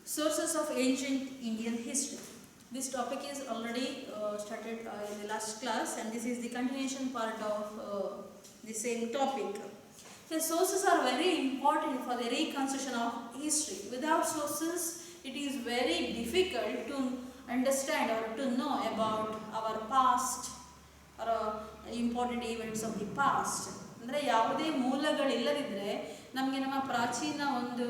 Sources of ancient Indian history. This topic is already started in the last class, and this is the continuation part of the same topic. The sources are very important for the reconstruction of history. Without sources, it is very difficult to understand or to know about our past or important events of the past. ಅಂದರೆ ಯಾವುದೇ ಮೂಲಗಳಿಲ್ಲದಿದ್ದರೆ ನಮಗೆ ನಮ್ಮ ಪ್ರಾಚೀನ ಒಂದು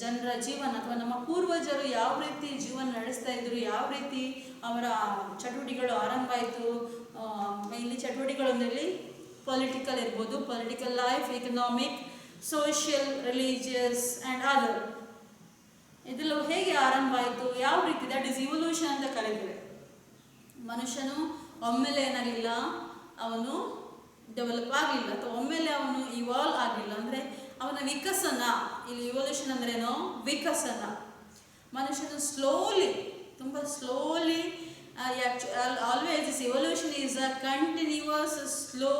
ಜನರ ಜೀವನ ಅಥವಾ ನಮ್ಮ ಪೂರ್ವಜರು ಯಾವ ರೀತಿ ಜೀವನ ನಡೆಸ್ತಾ ಇದ್ರು, ಯಾವ ರೀತಿ ಅವರ ಚಟುವಟಿಕೆಗಳು ಆರಂಭ ಆಯಿತು, ಇಲ್ಲಿ ಚಟುವಟಿಕೆಗಳು ಅಂದರೆ ಪೊಲಿಟಿಕಲ್ ಇರ್ಬೋದು, political life, economic, social, religious and other, ಇದೆಲ್ಲ ಹೇಗೆ ಆರಂಭ ಆಯಿತು, ಯಾವ ರೀತಿ, ದಟ್ ಈಸ್ ಇವಲ್ಯೂಷನ್ ಅಂತ ಕರೀತೇವೆ. ಮನುಷ್ಯನು ಒಮ್ಮೆಲೆ ಏನಾಗಲಿಲ್ಲ, ಅವನು ಡೆವಲಪ್ ಆಗಲಿಲ್ಲ ಅಥವಾ ಒಮ್ಮೆಲೆ ಅವನು ಇವಾಲ್ವ್ ಆಗಲಿಲ್ಲ, ಅಂದರೆ ಅವನ ವಿಕಸನ. ಇಲ್ಲಿ ಇವಲ್ಯೂಷನ್ ಅಂದ್ರೇನೋ ವಿಕಸನ. ಮನುಷ್ಯನು ಸ್ಲೋಲಿ, ತುಂಬ slowly, always this evolution is a continuous slow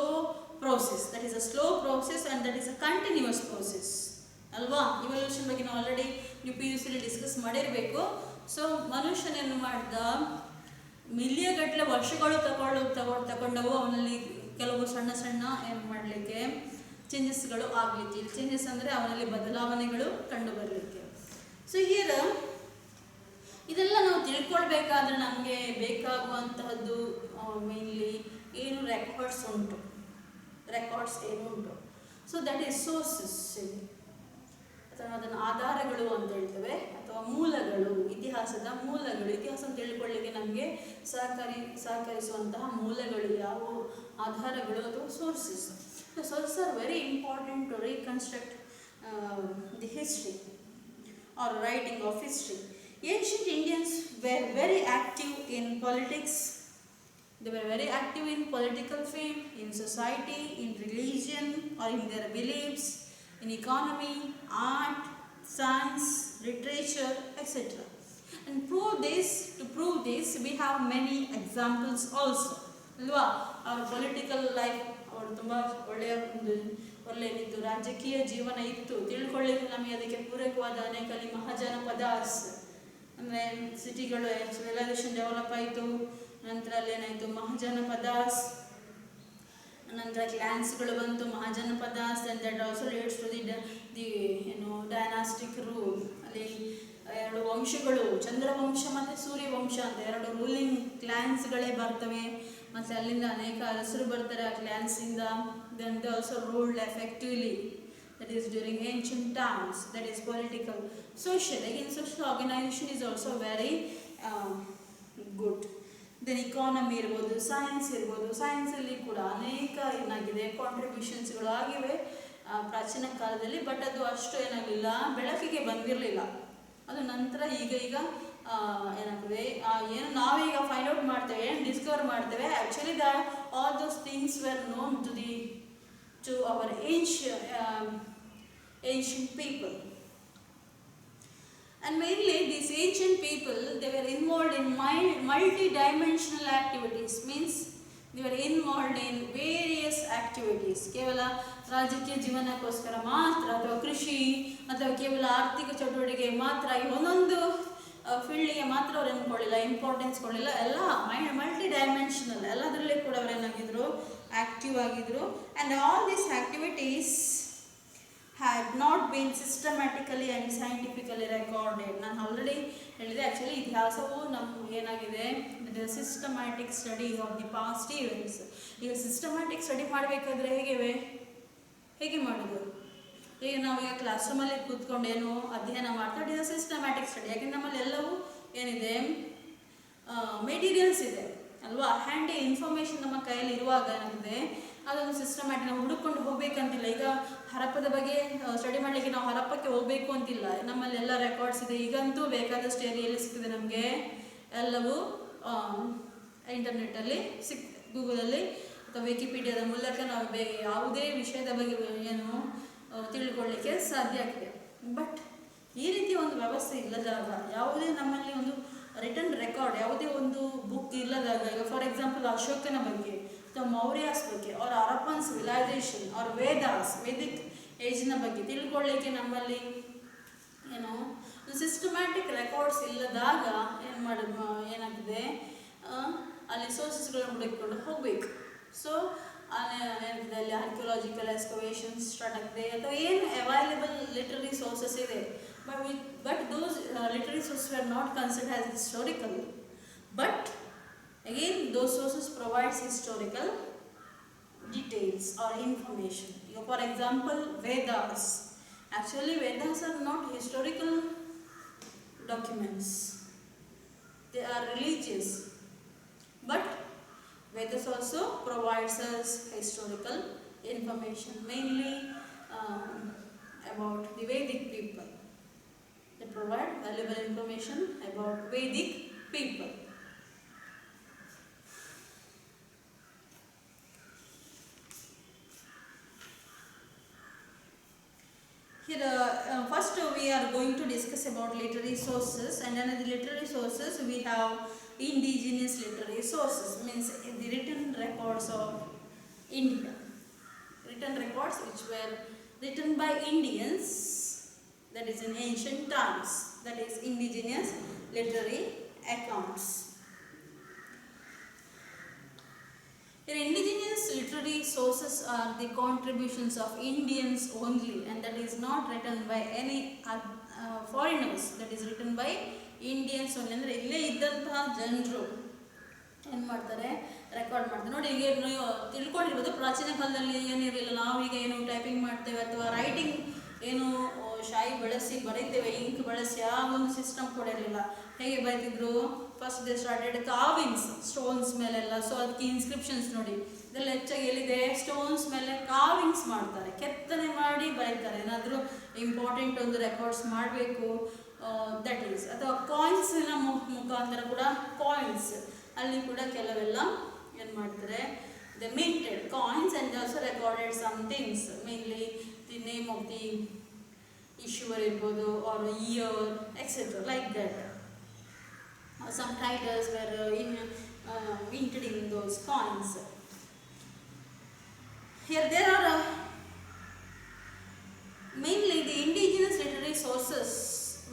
process. That is a slow process and that is a continuous process ಅಲ್ವಾ. ಇವಲ್ಯೂಷನ್ ಬಗ್ಗೆ ನಾವು ಆಲ್ರೆಡಿ ನೀವು PUC ಡಿಸ್ಕಸ್ ಮಾಡಿರಬೇಕು. ಸೊ ಮನುಷ್ಯನೇನು ಮಾಡ್ದ, ಮಿಲಿಯಗಟ್ಟಲೆ ವರ್ಷಗಳು ತಗೊಂಡವು ಅವನಲ್ಲಿ ಕೆಲವು ಸಣ್ಣ ಸಣ್ಣ ಏನು ಮಾಡಲಿಕ್ಕೆ ಚೇಂಜಸ್ಗಳು ಆಗಲಿಕ್ಕೆ. ಚೇಂಜಸ್ ಅಂದರೆ ಅವನಲ್ಲಿ ಬದಲಾವಣೆಗಳು ಕಂಡು ಬರಲಿಕ್ಕೆ. ಸೊ ಹಿಯರ್ ಇದೆಲ್ಲ ನಾವು ತಿಳ್ಕೊಳ್ಬೇಕಾದ್ರೆ ನಮಗೆ ಬೇಕಾಗುವಂತಹದ್ದು ಮೇನ್ಲಿ ಏನು ರೆಕಾರ್ಡ್ಸ್ ಉಂಟು, ರೆಕಾರ್ಡ್ಸ್ ಏನು ಉಂಟು. ಸೊ ದಟ್ ಈಸ್ ಸೋರ್ಸಸ್, ಅಥವಾ ಅದನ್ನು ಆಧಾರಗಳು ಅಂತ ಹೇಳ್ತೇವೆ, ಅಥವಾ ಮೂಲಗಳು, ಇತಿಹಾಸದ ಮೂಲಗಳು. ಇತಿಹಾಸ ತಿಳ್ಕೊಳ್ಳಿಕ್ಕೆ ನಮಗೆ ಸಹಕರಿಸುವಂತಹ ಮೂಲಗಳು ಯಾವುವು, ಆಧಾರಗಳು ಅಥವಾ sources. The sources are very important to reconstruct the history or writing of history. Ancient Indians were very active in politics. They were very active in political field, in society, in religion or in their beliefs, in economy, art, science, literature, etc. And to prove this, we have many examples also. ಅಲ್ವಾ, our political life, ಅವರು ತುಂಬ ಒಳ್ಳೆಯದಿತ್ತು, ರಾಜಕೀಯ ಜೀವನ ಇತ್ತು. ತಿಳ್ಕೊಳ್ಳಿಕ್ಕೆ ನಮಗೆ ಅದಕ್ಕೆ ಪೂರಕವಾದ ಅನೇಕ ಮಹಾಜನಪದಾಸ್, ಅಂದರೆ ಸಿಟಿಗಳು ಸಿವಿಲೈಸೇಷನ್ ಡೆವಲಪ್ ಆಯಿತು, ನಂತರ ಅಲ್ಲೇನಾಯಿತು ಮಹಾಜನಪದಾಸ್, ನಂತರ ಕ್ಲಾನ್ಸ್ಗಳು ಬಂತು, Mahajanapadas, and that also leads to the dynastic rule. ಅಲ್ಲಿ ಎರಡು ವಂಶಗಳು, ಚಂದ್ರವಂಶ ಮತ್ತು ಸೂರ್ಯವಂಶ ಅಂತ ಎರಡು ರೂಲಿಂಗ್ ಕ್ಲಾನ್ಸ್ಗಳೇ ಬರ್ತವೆ. ಮತ್ತು ಅಲ್ಲಿಂದ ಅನೇಕ ಅರಸರು ಬರ್ತಾರೆ ಆ ಕ್ಲಾನ್ಸಿಂದ. Then they also ruled effectively. That is during ancient times. That is political. Social, again social organization is also very good. Then economy ಇರ್ಬೋದು, ಸೈನ್ಸ್ ಇರ್ಬೋದು. ಸೈನ್ಸಲ್ಲಿ ಕೂಡ ಅನೇಕ ಏನಾಗಿದೆ ಕಾಂಟ್ರಿಬ್ಯೂಷನ್ಸ್ಗಳು ಆಗಿವೆ ಪ್ರಾಚೀನ ಕಾಲದಲ್ಲಿ. ಬಟ್ ಅದು ಅಷ್ಟು ಏನಾಗಲಿಲ್ಲ, ಬೆಳಕಿಗೆ ಬಂದಿರಲಿಲ್ಲ. ಅದು ನಂತರ ಈಗ ಏನಾಗ್ತದೆ, ಏನು ನಾವೀಗ ಫೈಂಡ್ ಔಟ್ ಮಾಡ್ತೇವೆ, ಏನು ಡಿಸ್ಕವರ್ ಮಾಡ್ತೇವೆ, actually all those things were known to our ancient people. And mainly these ancient people, they were involved in multi-dimensional activities. Means they were involved in various activities. ಕೇವಲ ರಾಜಕೀಯ ಜೀವನಕ್ಕೋಸ್ಕರ ಮಾತ್ರ ಅಥವಾ ಕೃಷಿ ಅಥವಾ ಕೇವಲ ಆರ್ಥಿಕ ಚಟುವಟಿಕೆ ಮಾತ್ರ ಈ ಒಂದೊಂದು ಫೀಲ್ಡಿಗೆ ಮಾತ್ರ ಅವ್ರು ಏನ್ಕೊಳ್ಳಿಲ್ಲ, ಇಂಪಾರ್ಟೆನ್ಸ್ ಕೊಡಲಿಲ್ಲ. ಎಲ್ಲ ಮಲ್ಟಿ ಡೈಮೆನ್ಷನಲ್, ಎಲ್ಲದರಲ್ಲೇ ಕೂಡ ಅವ್ರು ಏನಾಗಿದ್ರು, ಆ್ಯಕ್ಟಿವ್ ಆಗಿದ್ರು. And all these activities had not been systematically and scientifically recorded. ನಾನು ಆಲ್ರೆಡಿ ಹೇಳಿದೆ, ಆ್ಯಕ್ಚುಲಿ ಇತಿಹಾಸವು ನಮ್ಮ ಏನಾಗಿದೆ, systematic study of the past events. ಈಗ ಸಿಸ್ಟಮ್ಯಾಟಿಕ್ ಸ್ಟಡಿ ಮಾಡಬೇಕಾದ್ರೆ ಹೇಗೆ ಮಾಡೋದು? ಈಗ ನಾವೀಗ ಕ್ಲಾಸ್ ರೂಮಲ್ಲಿ ಕೂತ್ಕೊಂಡು ಏನು ಅಧ್ಯಯನ ಮಾಡ್ತಾ, ಇಟ್ ಇಸ್ ಸಿಸ್ಟಮ್ಯಾಟಿಕ್ ಸ್ಟಡಿ. ಯಾಕೆಂದ್ರೆ ನಮ್ಮಲ್ಲಿ ಎಲ್ಲವೂ ಏನಿದೆ, ಮೆಟೀರಿಯಲ್ಸ್ ಇದೆ ಅಲ್ವಾ, ಹ್ಯಾಂಡಿ ಇನ್ಫಾರ್ಮೇಷನ್ ನಮ್ಮ ಕೈಯಲ್ಲಿ ಇರುವಾಗ ಏನಾಗಿದೆ, ಅದೊಂದು ಸಿಸ್ಟಮ್ಯಾಟಿಕ್. ನಾವು ಹುಡುಕೊಂಡು ಹೋಗ್ಬೇಕಂತಿಲ್ಲ. ಈಗ ಹರಪ್ಪದ ಬಗ್ಗೆ ಸ್ಟಡಿ ಮಾಡಲಿಕ್ಕೆ ನಾವು ಹರಪ್ಪಕ್ಕೆ ಹೋಗಬೇಕು ಅಂತಿಲ್ಲ, ನಮ್ಮಲ್ಲಿ ಎಲ್ಲ ರೆಕಾರ್ಡ್ಸ್ ಇದೆ. ಈಗಂತೂ ಬೇಕಾದಷ್ಟು ಏರಿಯಲ್ಲಿ ಸಿಗ್ತದೆ ನಮಗೆ, ಎಲ್ಲವೂ ಇಂಟರ್ನೆಟ್ಟಲ್ಲಿ ಗೂಗಲಲ್ಲಿ ಅಥವಾ ವಿಕಿಪೀಡಿಯಾದ ಮೂಲಕ ನಾವು ಯಾವುದೇ ವಿಷಯದ ಬಗ್ಗೆ ಏನು ತಿಳ್ಕೊಳ್ಳಿಕ್ಕೆ ಸಾಧ್ಯ ಆಗಿದೆ. ಬಟ್ ಈ ರೀತಿ ಒಂದು ವ್ಯವಸ್ಥೆ ಇಲ್ಲದಾಗ, ಯಾವುದೇ ನಮ್ಮಲ್ಲಿ ಒಂದು ರಿಟರ್ನ್ ರೆಕಾರ್ಡ್, ಯಾವುದೇ ಒಂದು ಬುಕ್ ಇಲ್ಲದಾಗ, ಈಗ ಫಾರ್ ಎಕ್ಸಾಂಪಲ್ ಅಶೋಕನ ಬಗ್ಗೆ ಅಥವಾ ಮೌರ್ಯಾಸ್ ಬಗ್ಗೆ, ಅವ್ರ ಹರಪ್ಪನ್ ಸಿವಿಲೈಸೇಷನ್, ಅವ್ರ ವೇದಿಕ್ ಏಜ್ನ ಬಗ್ಗೆ ತಿಳ್ಕೊಳ್ಳಿಕ್ಕೆ ನಮ್ಮಲ್ಲಿ ಸಿಸ್ಟಮ್ಯಾಟಿಕ್ ರೆಕಾರ್ಡ್ಸ್ ಇಲ್ಲದಾಗ ಏನಾಗಿದೆ, ಅಲ್ಲಿ ಸೋರ್ಸಸ್ಗಳನ್ನ ಹುಡುಕಿಕೊಂಡು ಹೋಗಬೇಕು. ಸೊ ಏನಾಗಿದೆ, ಅಲ್ಲಿ ಆರ್ಕಿಯಾಲಜಿಕಲ್ ಎಕ್ಸ್ಕವೇಷನ್ಸ್ ಸ್ಟಾರ್ಟ್ ಆಗಿದೆ ಅಥವಾ ಏನು ಅವೈಲೇಬಲ್ ಲಿಟರರಿ ಸೋರ್ಸಸ್ ಇದೆ, but those literary sources are not considered as historical, but again those sources provides historical details or information. For example, Vedas. Actually Vedas are not historical documents, they are religious, but Vedas also provides us historical information, mainly about the Vedic people. They provide valuable information about Vedic people. Here, first we are going to discuss about literary sources, and under the literary sources we have indigenous literary sources, means the written records of India, written records which were written by Indians, that is in ancient times, that is indigenous literary accounts. Here, indigenous literary sources are the contributions of Indians only, and that is not written by any foreigners, that is written by Indians only. ಅಂದರೆ ಇಲ್ಲೇ ಇದ್ದಂತಹ ಜನರು ಏನು ಮಾಡ್ತಾರೆ, record ಮಾಡ್ತಾರೆ. ನೋಡಿ, ಈಗ ನೀವು ತಿಳ್ಕೊಂಡಿರ್ಬೋದು, ಪ್ರಾಚೀನ ಕಾಲದಲ್ಲಿ ಏನಿರಲಿಲ್ಲ, ನಾವೀಗ ಏನು ಟೈಪಿಂಗ್ ಮಾಡ್ತೇವೆ ಅಥವಾ ರೈಟಿಂಗ್ ಏನು ಶಾಯಿ ಬಳಸಿ ಬರೀತೇವೆ, ಇಂಕ್ ಬಳಸಿ, ಆ ಒಂದು ಸಿಸ್ಟಮ್ ಕೂಡ ಇರಲಿಲ್ಲ. ಹೇಗೆ ಬರೀತಿದ್ರು, ಫಸ್ಟ್ ದೇ ಸ್ಟಾರ್ಟೆಡ್ ಕಾವಿಂಗ್ಸ್, ಸ್ಟೋನ್ಸ್ ಮೇಲೆಲ್ಲ. ಸೊ ಅದಕ್ಕೆ ಇನ್ಸ್ಕ್ರಿಪ್ಷನ್ಸ್ ನೋಡಿ, ಇದೆಲ್ಲ ಹೆಚ್ಚಾಗಿ ಎಲ್ಲಿದೆ, ಸ್ಟೋನ್ಸ್ ಮೇಲೆ ಕಾವಿಂಗ್ಸ್ ಮಾಡ್ತಾರೆ, ಕೆತ್ತನೆ ಮಾಡಿ ಬರೀತಾರೆ. ಏನಾದರೂ ಇಂಪಾರ್ಟೆಂಟ್ ಒಂದು ರೆಕಾರ್ಡ್ಸ್ ಮಾಡಬೇಕು, ದಟ್ ಈಸ್. ಅಥವಾ ಕಾಯಿನ್ಸಿನ ಮುಖಾಂತರ ಕೂಡ, ಕಾಯಿನ್ಸ್ ಅಲ್ಲಿ ಕೂಡ ಕೆಲವೆಲ್ಲ ಏನು ಮಾಡ್ತಾರೆ, they minted coins and also recorded some things, mainly the name of the issuer irbodu or year, etc., like that. Some titles were minted in those coins. Here there are mainly the indigenous literary sources,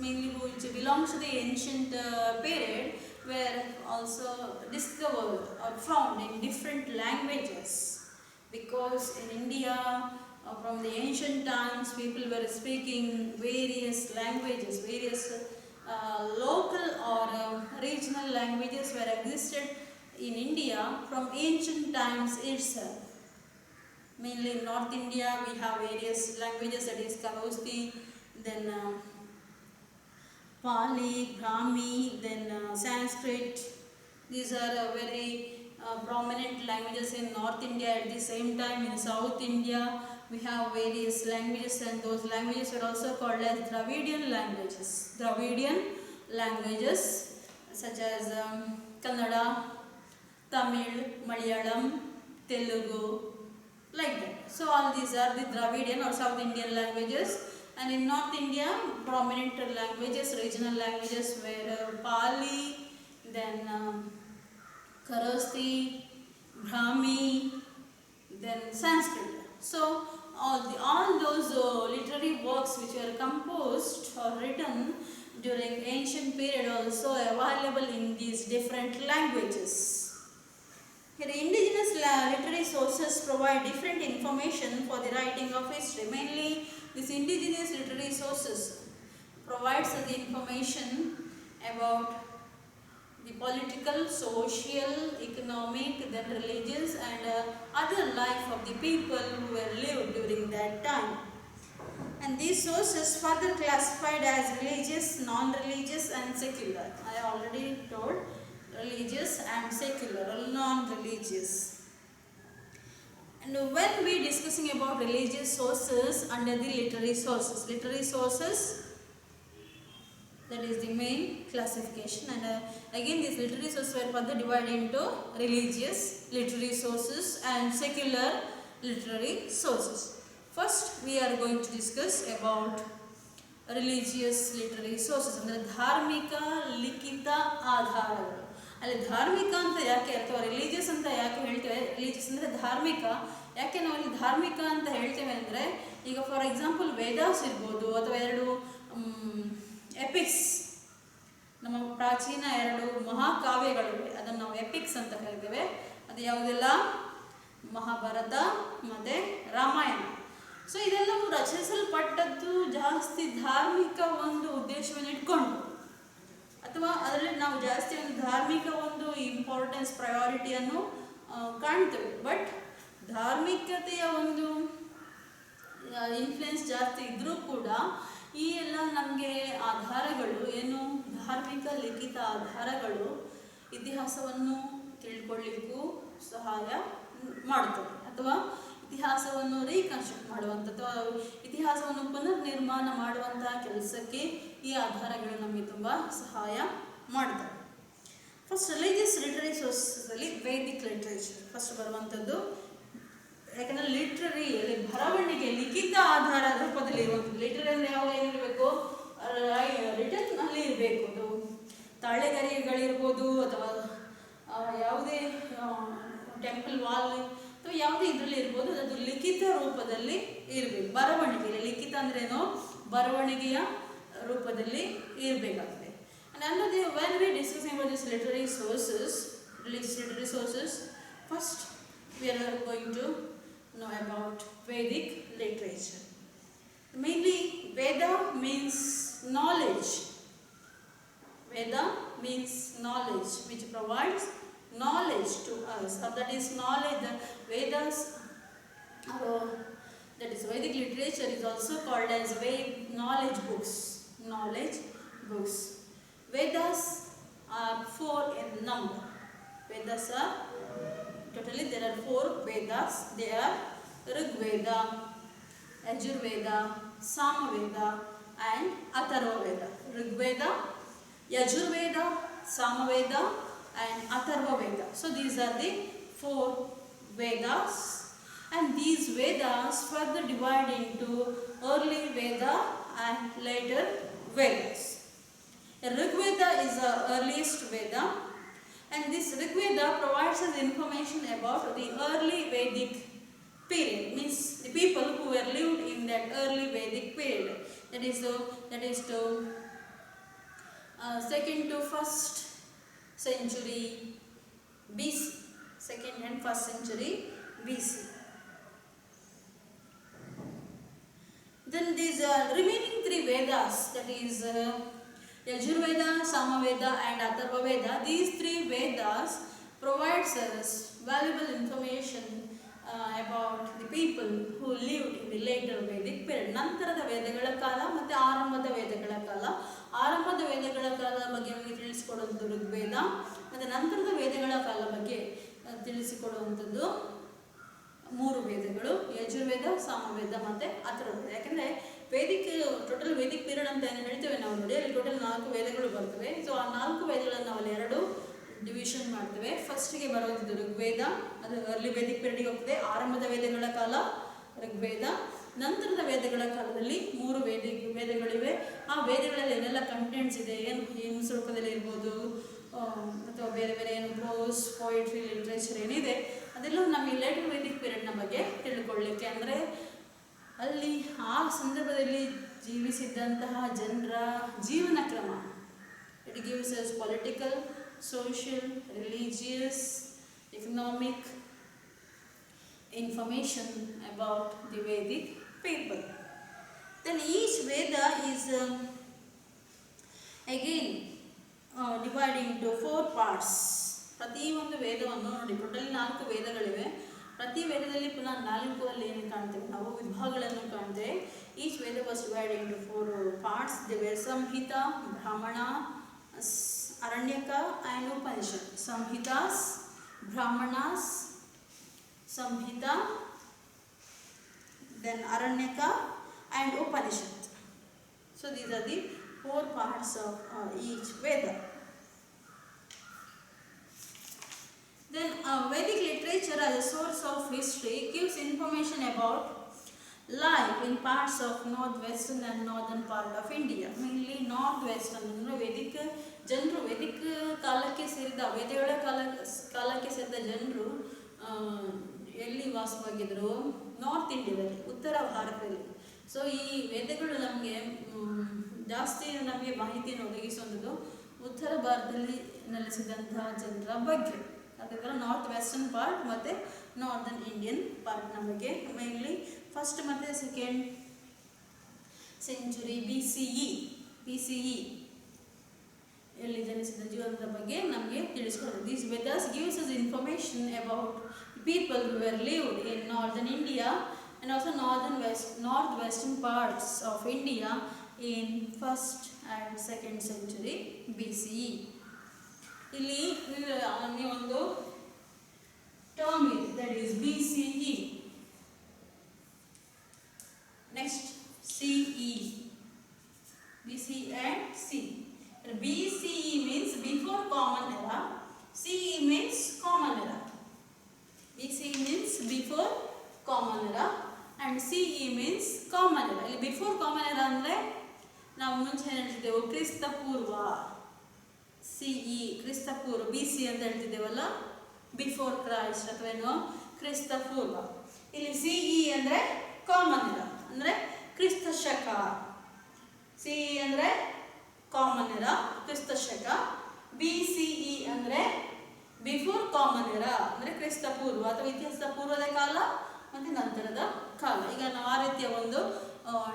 mainly which belongs to the ancient period, were also discovered or found in different languages, because in India from the ancient times people were speaking various languages, various local or regional languages were existed in India from ancient times itself. Mainly in North India we have various languages, that is Kharosthi, then Pali, Brahmi, then Sanskrit. These are very prominent languages in North India. At the same time in South India we have various languages, and those languages were also called as Dravidian languages. Dravidian languages such as Kannada, Tamil, Malayalam, Telugu, like that. So all these are the Dravidian or South Indian languages. And in North India, prominent languages, regional languages were Pali, then Kharosthi, Brahmi, then Sanskrit. So all those literary works which were composed or written during ancient period also available in these different languages. Here indigenous literary sources provide different information for the writing of history. Mainly these indigenous literary sources provides the information about the political, social, economic, then religious and other life of the people who were lived during that time. And these sources further classified as religious, non-religious and secular. I already told religious and secular or non-religious. And when we discussing about religious sources under the literary sources, that is the main classification. And again these literary sources were further divided into religious literary sources and secular literary sources. First we are going to discuss about religious literary sources. ಅಂದರೆ ಧಾರ್ಮಿಕ ಲಿಖಿತ ಆಧಾರಗಳು. ಅಲ್ಲಿ ಧಾರ್ಮಿಕ ಅಂತ ಯಾಕೆ ಅಥವಾ religious ಅಂತ ಯಾಕೆ ಹೇಳ್ತೇವೆ, ರಿಲಿಜಿಯಸ್ ಅಂದರೆ ಧಾರ್ಮಿಕ. ಯಾಕೆ ನಾವು ಇಲ್ಲಿ ಧಾರ್ಮಿಕ ಅಂತ ಹೇಳ್ತೇವೆ ಅಂದರೆ, ಈಗ ಫಾರ್ ಎಕ್ಸಾಂಪಲ್ ವೇದಾಸ್ ಇರ್ಬೋದು ಅಥವಾ ಎರಡು ಎಪಿಕ್ಸ್. ನಮ್ಮ ಪ್ರಾಚೀನ 2 ಮಹಾಕಾವ್ಯಗಳಿವೆ, ಅದನ್ನು ನಾವು ಎಪಿಕ್ಸ್ ಅಂತ ಕರಿತೇವೆ. ಅದು ಯಾವುದೆಲ್ಲ? ಮಹಾಭಾರತ ಮತ್ತು ರಾಮಾಯಣ. ಸೊ ಇದೆಲ್ಲವೂ ರಚಿಸಲ್ಪಟ್ಟದ್ದು ಜಾಸ್ತಿ ಧಾರ್ಮಿಕ ಒಂದು ಉದ್ದೇಶವನ್ನು ಇಟ್ಕೊಂಡು, ಅಥವಾ ಅದರಲ್ಲಿ ನಾವು ಜಾಸ್ತಿ ಒಂದು ಧಾರ್ಮಿಕ ಒಂದು ಇಂಪಾರ್ಟೆನ್ಸ್ ಪ್ರಯಾರಿಟಿಯನ್ನು ಕಾಣ್ತೇವೆ. ಬಟ್ ಧಾರ್ಮಿಕತೆಯ ಒಂದು ಇನ್ಫ್ಲುಯೆನ್ಸ್ ಜಾಸ್ತಿ ಇದ್ದರೂ ಕೂಡ ಈ ಎಲ್ಲ ನಮಗೆ ಆಧಾರಗಳು ಏನು, ಧಾರ್ಮಿಕ ಲಿಖಿತ ಆಧಾರಗಳು ಇತಿಹಾಸವನ್ನು ತಿಳ್ಕೊಳ್ಳಿಕ್ಕೂ ಸಹಾಯ ಮಾಡುತ್ತದೆ, ಅಥವಾ ಇತಿಹಾಸವನ್ನು ರೀಕನ್ಸ್ಟ್ರಕ್ಟ್ ಮಾಡುವಂಥ ಅಥವಾ ಇತಿಹಾಸವನ್ನು ಪುನರ್ ನಿರ್ಮಾಣ ಮಾಡುವಂತಹ ಕೆಲಸಕ್ಕೆ ಈ ಆಧಾರಗಳು ನಮಗೆ ತುಂಬ ಸಹಾಯ ಮಾಡ್ತವೆ. ಫಸ್ಟ್ ರಿಲಿಜಿಯಸ್ ಲಿಟ್ರರಿ ಸೋರ್ಸಲ್ಲಿ ವೇದಿಕ್ ಲಿಟ್ರೇಚರ್ ಫಸ್ಟ್ ಬರುವಂಥದ್ದು. ಯಾಕಂದರೆ ಲಿಟ್ರರಿಯಲ್ಲಿ ಬರವಣಿಗೆ ಲಿಖಿತ ಆಧಾರ ರೂಪದಲ್ಲಿ ಇರುವಂಥದ್ದು. ಲಿಟ್ರರಿ ಅಂದರೆ ಯಾವ ಏನಿರಬೇಕು? ರಿಟರ್ನ್ ಅಲ್ಲಿ ಇರಬೇಕು. ಅದು ತಾಳೆಗರಿಗಳಿರ್ಬೋದು, ಅಥವಾ ಯಾವುದೇ ಟೆಂಪಲ್ ವಾಲ್ ಅಥವಾ ಯಾವುದೇ ಇದರಲ್ಲಿ ಇರ್ಬೋದು, ಅದು ಲಿಖಿತ ರೂಪದಲ್ಲಿ ಇರಬೇಕು. ಬರವಣಿಗೆಯಲ್ಲಿ ಲಿಖಿತ ಅಂದ್ರೇನು? ಬರವಣಿಗೆಯ ರೂಪದಲ್ಲಿ ಇರಬೇಕಾಗ್ತದೆ. And another, when we discussing about these literary sources, religious literary sources, first we are going to know about Vedic literature. Mainly, Veda means knowledge. Veda means knowledge, which provides knowledge to us. Or that is knowledge. The Vedas, that is Vedic literature, is also called as knowledge books. Knowledge books. Vedas are 4 in number. Vedas are totally there are 4 Vedas. They are Rig Veda, Yajurveda, Samaveda, and Atharva Veda. Rig Veda, Yajurveda, Samaveda, and Atharva Veda. So these are the 4 Vedas, and these Vedas further divide into early Veda and later Vedas. Rig Veda is the earliest Veda, and this Rig Veda provides us information about the early Vedic period, means the people who were lived in that early Vedic period. That is the 2nd to 1st century BC, 2nd and 1st century BC. Then these remaining 3 Vedas, that is Yajurveda, Samaveda, and Atharva Veda, these 3 Vedas provides us valuable information about the people who lived in the later Vedic period. ನಂತರದ ವೇದಗಳ ಕಾಲ ಮತ್ತು ಆರಂಭದ ವೇದಗಳ ಕಾಲ. ಆರಂಭದ ವೇದಗಳ ಕಾಲದ ಬಗ್ಗೆ ನಮಗೆ ತಿಳಿಸಿಕೊಡುವಂಥದ್ದು ಋಗ್ವೇದ, ಮತ್ತು ನಂತರದ ವೇದಗಳ ಕಾಲ ಬಗ್ಗೆ ತಿಳಿಸಿಕೊಡುವಂಥದ್ದು 3 ವೇದಗಳು: ಯಜುರ್ವೇದ, ಸಾಮವೇದ ಮತ್ತು ಅಥರ್ವವೇದ. ಯಾಕೆಂದರೆ ಟೋಟಲ್ ವೇದಿಕ್ ಪೀರಿಯಡ್ ಅಂತ ಏನು ಹೇಳ್ತೇವೆ ನಾವು ನೋಡಿ, ಅಲ್ಲಿ ಟೋಟಲ್ 4 ವೇದಗಳು ಬರ್ತವೆ. ಸೊ ಆ 4 ವೇದಗಳನ್ನು ನಾವು ಅಲ್ಲಿ 2 ಡಿವಿಷನ್ ಮಾಡ್ತೇವೆ. ಫಸ್ಟಿಗೆ ಬರುವಂಥದ್ದು ಋಗ್ವೇದ, ಅದು ಅರ್ಲಿ ವೇದಿಕ್ ಪೀರಿಯಡ್ಗೆ ಹೋಗ್ತದೆ. ಆರಂಭದ ವೇದಗಳ ಕಾಲ ಋಗ್ವೇದ. ನಂತರದ ವೇದಗಳ ಕಾಲದಲ್ಲಿ 3 ವೇದಗಳಿವೆ. ಆ ವೇದಗಳಲ್ಲಿ ಏನೆಲ್ಲ ಕಂಟೆಂಟ್ಸ್ ಇದೆ, ಏನು ಶ್ಲೋಕದಲ್ಲಿ ಇರ್ಬೋದು, ಅಥವಾ ಬೇರೆ ಬೇರೆ ಏನು ಪ್ರೋಸ್, ಪೋಯಿಟ್ರಿ, ಲಿಟ್ರೇಚರ್ ಏನಿದೆ, ಅದೆಲ್ಲವೂ ನಮಗೆ ಲೇಟರ್ ವೇದಿಕ್ ಪೀರಿಯಡ್ನ ಬಗ್ಗೆ ತಿಳ್ಕೊಳ್ಳಿಕ್ಕೆ, ಅಂದರೆ ಅಲ್ಲಿ ಆ ಸಂದರ್ಭದಲ್ಲಿ ಜೀವಿಸಿದ್ದಂತಹ ಜನರ ಜೀವನ ಕ್ರಮ, it gives us political, social, religious, economic information about the Vedic people. Then each Veda is again divided into 4 parts. ಪ್ರತಿಯೊಂದು ವೇದವನ್ನು ನೋಡಿ, ಟೋಟಲಿ 4 ವೇದಗಳಿವೆ. ಪ್ರತಿ ವೇದದಲ್ಲಿ ಪುನಃ 4 ಅಲ್ಲಿ ಏನು ಕಾಣ್ತೇವೆ ನಾವು, ವಿಭಾಗಗಳನ್ನು ಕಾಣ್ತೇವೆ. Each Veda was divided into 4 parts. They were Samhita, Brahmana, Aranyaka, and Upanishad. Samhitas, Brahmanas, Samhita, then Aranyaka, and Upanishad. So these are the 4 parts of each Veda. Then Vedic literature as a source of history gives information about life in parts of northwestern and northern part of India. Mainly northwestern ಅಂದರೆ Vedic ಜನರು, Vedic ಕಾಲಕ್ಕೆ ಸೇರಿದ ವೇದಗಳ ಕಾಲಕ್ಕೆ ಸೇರಿದ ಜನರು ಎಲ್ಲಿ ವಾಸವಾಗಿದ್ದರು? ನಾರ್ತ್ ಇಂಡಿಯಾದಲ್ಲಿ, ಉತ್ತರ ಭಾರತದಲ್ಲಿ. ಸೊ ಈ ವೇದಗಳು ನಮಗೆ ಜಾಸ್ತಿ ನಮಗೆ ಮಾಹಿತಿಯನ್ನು ಒದಗಿಸುವಂಥದ್ದು ಉತ್ತರ ಭಾರತದಲ್ಲಿ ನೆಲೆಸಿದಂತಹ ಜನರ ಬಗ್ಗೆ. ಯಾಕಂದರೆ ನಾರ್ತ್ ವೆಸ್ಟರ್ನ್ ಪಾರ್ಟ್ ಮತ್ತು ನಾರ್ದರ್ನ್ ಇಂಡಿಯನ್ ಪಾರ್ಟ್ನ ಬಗ್ಗೆ ಮೇನ್ಲಿ ಫಸ್ಟ್ ಮತ್ತು second century B C E ಎಲ್ಲಿ ಜನಿಸಿದ ಜೀವನದ ಬಗ್ಗೆ ನಮಗೆ ತಿಳಿಸ್ಕೊಡ್ತದೆ. This Vedas gives us information about people who were lived in northern India and also north western parts of India in first and second century BCE. ಇಲ್ಲಿ ನೀವೊಂದು term ಇದೆ, that is BCE. Next CE, BC and C. BCE means before common era, CE means common era. BCE means before common era and CE means common era. ಇಲ್ಲಿ before common era ಅಂದರೆ ನಾವು ಮುಂಚೆ ಹೇಳ್ತಿದ್ದೆವು ಕ್ರಿಸ್ತ ಪೂರ್ವ, CE ಕ್ರಿಸ್ತ ಪೂರ್ವ, BC ಅಂತ ಹೇಳ್ತಿದ್ದೇವಲ್ಲ before Christ ಅಥವಾ ಏನು ಕ್ರಿಸ್ತ ಪೂರ್ವ. ಇಲ್ಲಿ CE ಅಂದರೆ ಕಾಮನ್ era ಅಂದರೆ ಕ್ರಿಸ್ತ ಶಕ. CE ಅಂದರೆ ಕಾಮನ್ era ಕ್ರಿಸ್ತ ಶಕ. BCE ಅಂದರೆ ಬಿಫೋರ್ ಕಾಮನ್ era ಅಂದರೆ ಕ್ರಿಸ್ತ ಪೂರ್ವ ಅಥವಾ ಇತಿಹಾಸದ ಪೂರ್ವದ ಕಾಲ ಮತ್ತು ನಂತರದ ಕಾಲ. ಈಗ ನಾವು ಆ ರೀತಿಯ ಒಂದು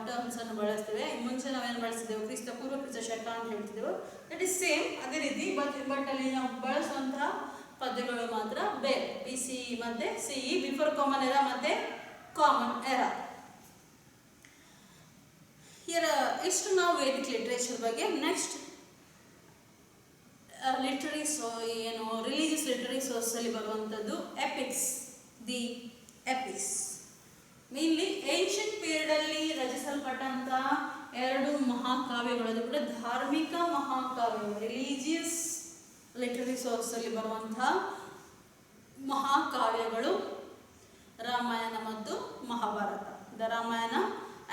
ಟರ್ಮ್ಸ್ ಅನ್ನು ಬಳಸ್ತೇವೆ. ಮುಂಚೆ ನಾವೇನು ಬಳಸಿದ್ದೆವು ಕ್ರಿಸ್ತ ಪೂರ್ವ ಕ್ರಿಸ್ತ ಶಕ ಅಂತ ಹೇಳ್ತಿದ್ದೆವು. ದಟ್ ಇಸ್ ಸೇಮ್ ಅದೇ ರೀತಿ ಬಟ್ ಅಲ್ಲಿ ನಾವು ಬಳಸುವಂತಹ ಪದಗಳು ಮಾತ್ರ ಬೇರೆ. BCE ಮತ್ತು CE ಬಿಫೋರ್ ಕಾಮನ್ era ಮತ್ತು ಕಾಮನ್ era. ಇಷ್ಟು ನಾವು ವೇದಿಕ್ ಲಿಟ್ರೇಚರ್ ಬಗ್ಗೆ. ನೆಕ್ಸ್ಟ್ ಲಿಟ್ರರಿ ಏನು ರಿಲಿಜಿಯಸ್ ಲಿಟ್ರರಿ ಸೋರ್ಸಲ್ಲಿ ಬರುವಂಥದ್ದು epics. The epics mainly ancient ಪೀರಿಯಡಲ್ಲಿ ರಚಿಸಲ್ಪಟ್ಟಂಥ 2 ಮಹಾಕಾವ್ಯಗಳು, ಅದು ಕೂಡ ಧಾರ್ಮಿಕ ಮಹಾಕಾವ್ಯಗಳು. ರಿಲಿಜಿಯಸ್ ಲಿಟ್ರರಿ ಸೋರ್ಸಲ್ಲಿ ಬರುವಂಥ ಮಹಾಕಾವ್ಯಗಳು ರಾಮಾಯಣ ಮತ್ತು Mahabharata. The Ramayana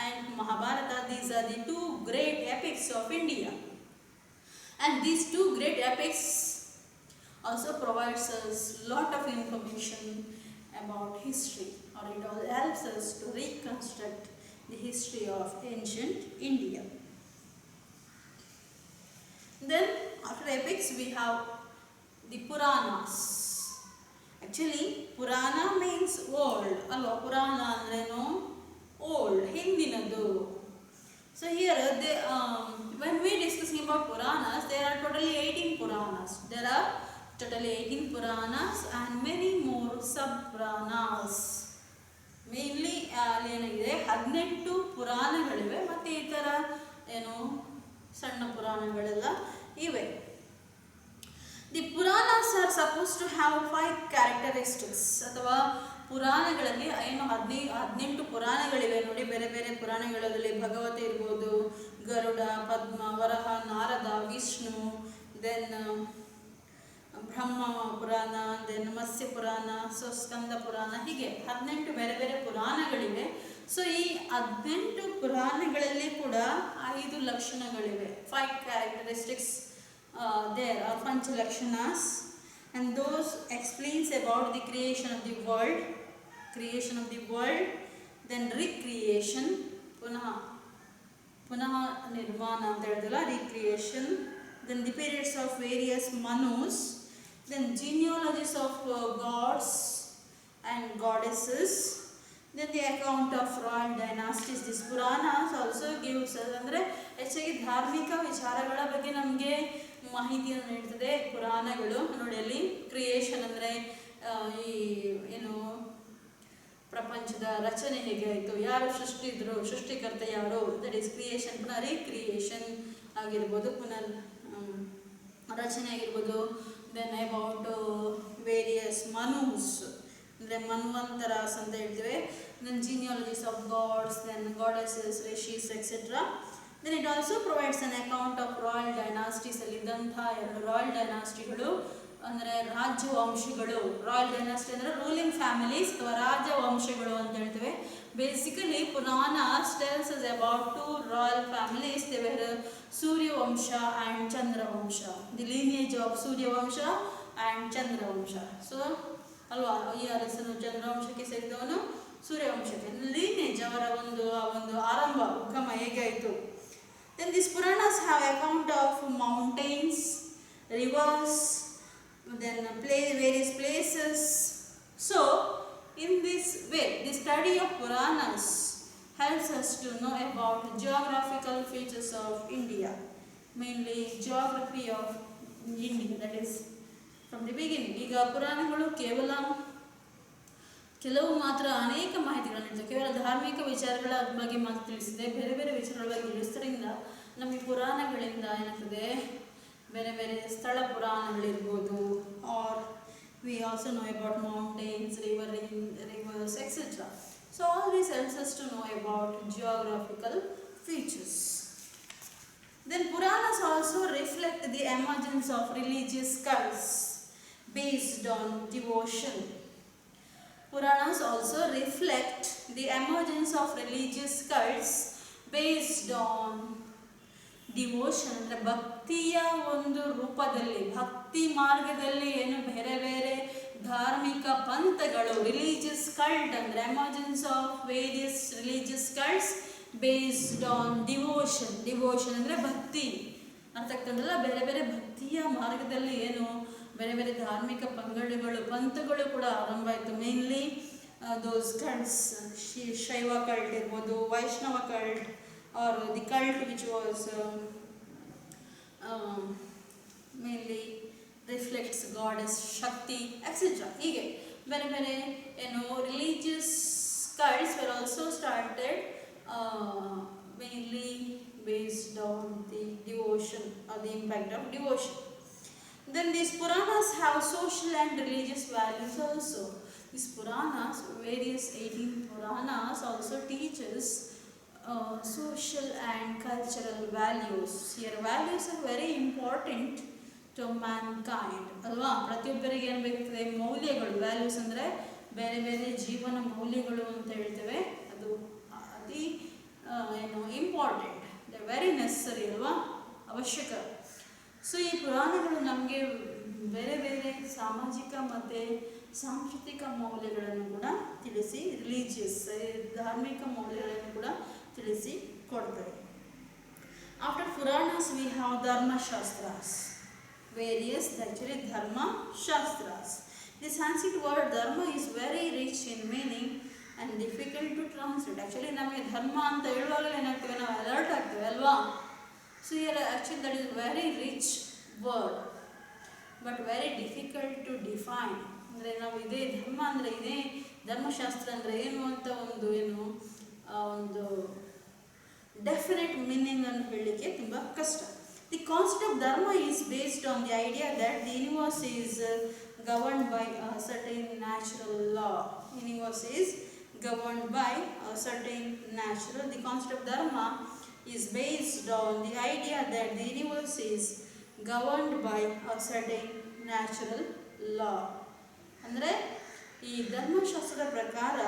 and Mahabharata, these are the 2 great epics of India, and these 2 great epics also provides us lot of information about history, or it all helps us to reconstruct the history of ancient India. Then after epics we have the Puranas. Actually Purana means old alwa. Purana andrenu old, ಹಿಂದಿನದು. So here when we discussing about Puranas, there are totally 18 Puranas. There are totally 18 Puranas and many more sub-Puranas. Mainly ಏನಾಗಿದೆ 18 ಪುರಾಣಗಳಿವೆ ಮತ್ತು ಈ ಥರ ಏನು ಸಣ್ಣ ಪುರಾಣಗಳೆಲ್ಲ ಇವೆ. The Puranas are supposed to have 5 characteristics. ಅಥವಾ ಪುರಾಣಗಳಲ್ಲಿ ಏನು 18 ಪುರಾಣಗಳಿವೆ ನೋಡಿ. ಬೇರೆ ಬೇರೆ ಪುರಾಣಗಳಲ್ಲಿ ಭಗವತ ಇರ್ಬೋದು, ಗರುಡ, ಪದ್ಮ, ವರಹ, ನಾರದ, ವಿಷ್ಣು, ದೆನ್ ಬ್ರಹ್ಮ ಪುರಾಣ, ದೆನ್ ಮತ್ಸ್ಯ ಪುರಾಣ, ಸೊ ಸ್ಕಂದ ಪುರಾಣ, ಹೀಗೆ 18 ಬೇರೆ ಬೇರೆ ಪುರಾಣಗಳಿವೆ. ಸೊ ಈ 18 ಪುರಾಣಗಳಲ್ಲಿ ಕೂಡ 5 ಲಕ್ಷಣಗಳಿವೆ. 5 characteristics there are Panchalakshanas, and those explains about the creation of the world, then recreation, ಪುನಃ ನಿರ್ಮಾಣ ಅಂತ ಹೇಳಿದಲ್ಲ, recreation, then the periods of various manus, then genealogies of gods and goddesses, then the account of royal dynasties. This Puranas also gives us ಅಂದರೆ ಹೆಚ್ಚಾಗಿ ಧಾರ್ಮಿಕ ವಿಚಾರಗಳ ಬಗ್ಗೆ ನಮಗೆ ಮಾಹಿತಿಯನ್ನು ನೀಡ್ತದೆ ಪುರಾಣಗಳು. ನೋಡಿ ಅಲ್ಲಿ ಕ್ರಿಯೇಷನ್ ಅಂದರೆ ಈ ಏನು ಪ್ರಪಂಚದ ರಚನೆ ಹೇಗೆ ಆಯಿತು, ಯಾರು ಸೃಷ್ಟಿದ್ರು, ಸೃಷ್ಟಿಕರ್ತ ಯಾರು, ದಟ್ ಈಸ್ ಕ್ರಿಯೇಷನ್. ಪುನಃ ರೀಕ್ರಿಯೇಷನ್ ಆಗಿರ್ಬೋದು, ಪುನರ್ ರಚನೆ ಆಗಿರ್ಬೋದು. ದೆನ್ ಅಬೌಟ್ ವೇರಿಯಸ್ ಮನೂಸ್ ಅಂದರೆ ಮನ್ವಂತರಾಸ್ ಅಂತ ಹೇಳ್ತೇವೆ. Then genealogies of gods, then goddesses, rishis etcetera. Then it also provides an account of royal dynasties. ಅಲ್ಲಿದ್ದಂಥ 2 ರಾಯಲ್ ಡೈನಾಸ್ಟಿಗಳು ಅಂದರೆ ರಾಜವಂಶಗಳು. ರಾಯಲ್ ಡೈನಾಸ್ಟಿ ಅಂದರೆ ರೂಲಿಂಗ್ ಫ್ಯಾಮಿಲೀಸ್ ಅಥವಾ ರಾಜವಂಶಗಳು ಅಂತ ಹೇಳ್ತೇವೆ. Basically Puranas tells us about 2 royal families. They were Suryavamsha and Chandravamsha. The lineage of Suryavamsha and Chandravamsha. So ಅಲ್ವಾ, ಈ ಅರಸನು ಚಂದ್ರವಂಶಕ್ಕೆ ಸೇರಿದವನು ಸೂರ್ಯವಂಶಕ್ಕೆ. ಲೀನೇಜ್ ಅವರ ಒಂದು ಆರಂಭ ಉಗಮ ಹೇಗಾಯಿತು. Then these Puranas have account of mountains, rivers, then various places. So, in this way, the study of Puranas helps us to know about geographical features of India, mainly geography of India, that is from the beginning. ಈಗ ಪುರಾಣಗಳು ಕೇವಲ ಕೆಲವು ಮಾತ್ರ ಅನೇಕ ಮಾಹಿತಿಗಳನ್ನು ನೀಡುತ್ತೆ, ಕೇವಲ ಧಾರ್ಮಿಕ ವಿಚಾರಗಳ ಬಗ್ಗೆ ಮಾತ್ರ ತಿಳಿಸಿದೆ, ಬೇರೆ ಬೇರೆ ವಿಚಾರಗಳ ಬಗ್ಗೆ ತಿಳಿಸೋದ್ರಿಂದ ನಮಗೆ ಪುರಾಣಗಳಿಂದ ಏನಾಗ್ತದೆ, ಬೇರೆ ಬೇರೆ ಸ್ಥಳ ಪುರಾಣಗಳಿರ್ಬೋದು, R we also know about mountains, rivers, etc. So all this helps us to know about geographical features. Then Puranas also reflect the emergence of religious cults based on devotion. Puranas also reflect the emergence of religious cults based on devotion ಅಂದರೆ ಭಕ್ತಿಯ ಒಂದು ರೂಪದಲ್ಲಿ, ಭಕ್ತಿ ಮಾರ್ಗದಲ್ಲಿ ಏನು ಬೇರೆ ಬೇರೆ ಧಾರ್ಮಿಕ ಪಂಥಗಳು, ರಿಲಿಜಿಯಸ್ ಕಲ್ಟ್ ಅಂದರೆ emergence of various religious cults based on devotion. Devotion ಅಂದರೆ ಭಕ್ತಿ ಅಂತಕ್ಕಂಥಲ್ಲ, ಬೇರೆ ಬೇರೆ ಭಕ್ತಿಯ ಮಾರ್ಗದಲ್ಲಿ ಏನು ಬೇರೆ ಬೇರೆ ಧಾರ್ಮಿಕ ಪಂಥಗಳು ಕೂಡ ಆರಂಭ ಆಯಿತು. ಮೇನ್ಲಿ ದೋಸ್ ಕಲ್ಟ್ಸ್, ಶೈವ ಕಲ್ಟ್ ಇರ್ಬೋದು, ವೈಷ್ಣವ cult, or the cult which was mainly reflects goddess Shakti, etc. ಹೀಗೆ ಬೇರೆ ಬೇರೆ ಏನು religious cults were also started mainly based on the devotion or the impact of devotion. Then these Puranas have social and religious values also. These Puranas, various 18 Puranas also teaches social and cultural values. Here values are very important to mankind ಅಲ್ವಾ. ಪ್ರತಿಯೊಬ್ಬರಿಗೆ ಏನು ಬೇಕಾಗ್ತದೆ, ಮೌಲ್ಯಗಳು. Values ಅಂದರೆ ಬೇರೆ ಬೇರೆ ಜೀವನ ಮೌಲ್ಯಗಳು ಅಂತ ಹೇಳ್ತೇವೆ, ಅದು ಅತಿ ಏನು ಇಂಪಾರ್ಟೆಂಟ್, ವೆರಿ ನೆಸಸರಿ ಅಲ್ವಾ, ಅವಶ್ಯಕ. ಸೊ ಈ ಪುರಾಣಗಳು ನಮಗೆ ಬೇರೆ ಬೇರೆ ಸಾಮಾಜಿಕ ಮತ್ತು ಸಾಂಸ್ಕೃತಿಕ ಮೌಲ್ಯಗಳನ್ನು ಕೂಡ ತಿಳಿಸಿ, ರಿಲಿಜಿಯಸ್ ಧಾರ್ಮಿಕ ಮೌಲ್ಯಗಳನ್ನು ಕೂಡ ತಿಳಿಸಿ ಕೊಡ್ತವೆ. After Puranas we have Dharmashastras, various actually Dharmashastras. The Sanskrit word dharma is very rich in meaning and difficult to translate. Actually ನಮಗೆ ಧರ್ಮ ಅಂತ ಹೇಳುವಾಗಲೇ ಏನಾಗ್ತೇವೆ, ನಾವು ಅಲರ್ಟ್ ಆಗ್ತೇವೆ ಅಲ್ವಾ. So here actually that is very rich word but very difficult to define. ಅಂದರೆ ನಾವು ಇದೇ ಧರ್ಮ ಅಂದರೆ ಇದೇ ಧರ್ಮಶಾಸ್ತ್ರ ಅಂದರೆ ಏನು ಅಂತ ಒಂದು ಡೆಫಿನೆಟ್ ಮೀನಿಂಗ್ ಅನ್ನು ಹೇಳಲಿಕ್ಕೆ ತುಂಬ ಕಷ್ಟ. ದಿ ಕಾನ್ಸೆಪ್ಟ್ ಆಫ್ ಧರ್ಮ is based on the idea that the universe is governed by a certain natural law. Universe is governed by a certain natural. The concept of dharma is based on the idea that the universe is governed by a certain natural law. ಅಂದರೆ ಈ ಧರ್ಮಶಾಸ್ತ್ರದ ಪ್ರಕಾರ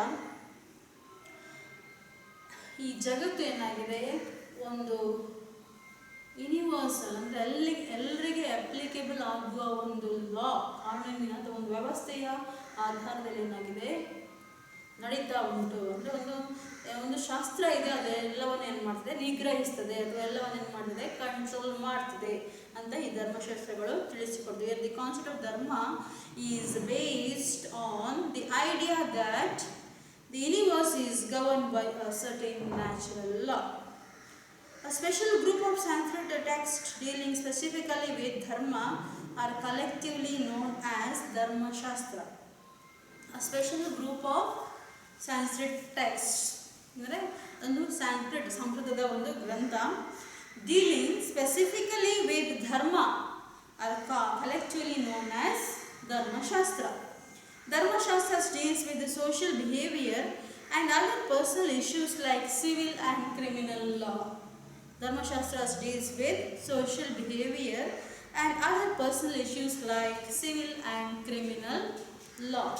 ಈ ಜಗತ್ತು ಏನಾಗಿದೆ, ಒಂದು universal ಅಂದರೆ ಎಲ್ಲರಿಗೆ ಅಪ್ಲಿಕೇಬಲ್ ಆಗುವ ಒಂದು ಲಾ, ಕಾನೂನಿನ ಅಥವಾ ಒಂದು ವ್ಯವಸ್ಥೆಯ ಆಧಾರದಲ್ಲಿ ಏನಾಗಿದೆ ನಡೀತಾ ಉಂಟು. ಅಂದರೆ ಒಂದು ಶಾಸ್ತ್ರ ಇದೆ, ಅದೆಲ್ಲವನ್ನು ಏನು ಮಾಡ್ತದೆ, ನಿಗ್ರಹಿಸ್ತದೆ, ಅಥವಾ ಎಲ್ಲವನ್ನು ಏನು ಮಾಡ್ತದೆ, ಕಂಟ್ರೋಲ್ ಮಾಡ್ತದೆ ಅಂತ ಈ ಧರ್ಮಶಾಸ್ತ್ರಗಳು ತಿಳಿಸಿಕೊಡ್ತವೆ. ದಿ ಕಾನ್ಸೆಪ್ಟ್ ಆಫ್ ಧರ್ಮ is based on the idea that the universe is governed by a certain natural law. A special group of Sanskrit texts dealing specifically with dharma are collectively known as Dharma Shastra. A special group of Sanskrit texts, ಅಂದರೆ ಒಂದು ಸಂಸ್ಕೃತದ ಒಂದು ಗ್ರಂಥ, dealing specifically with dharma are collectively known as Dharma Shastra. Dharma Shastras deals with the social behavior and other personal issues like civil and criminal law. Dharma Shastras deals with social behavior and other personal issues like civil and criminal law.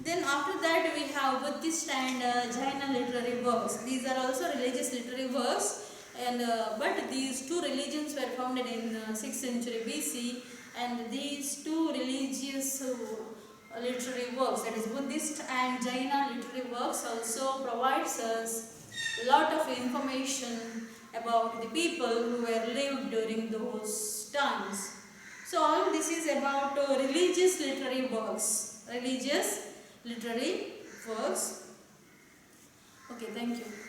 Then after that we have Buddhist and Jaina literary works. These are also religious literary works, and but these two religions were founded in 6th century BC. And these two religious literary works, that is Buddhist and Jaina literary works, also provides us a lot of information about the people who were lived during those times. So all this is about religious literary works. Religious literary works. Okay, thank you.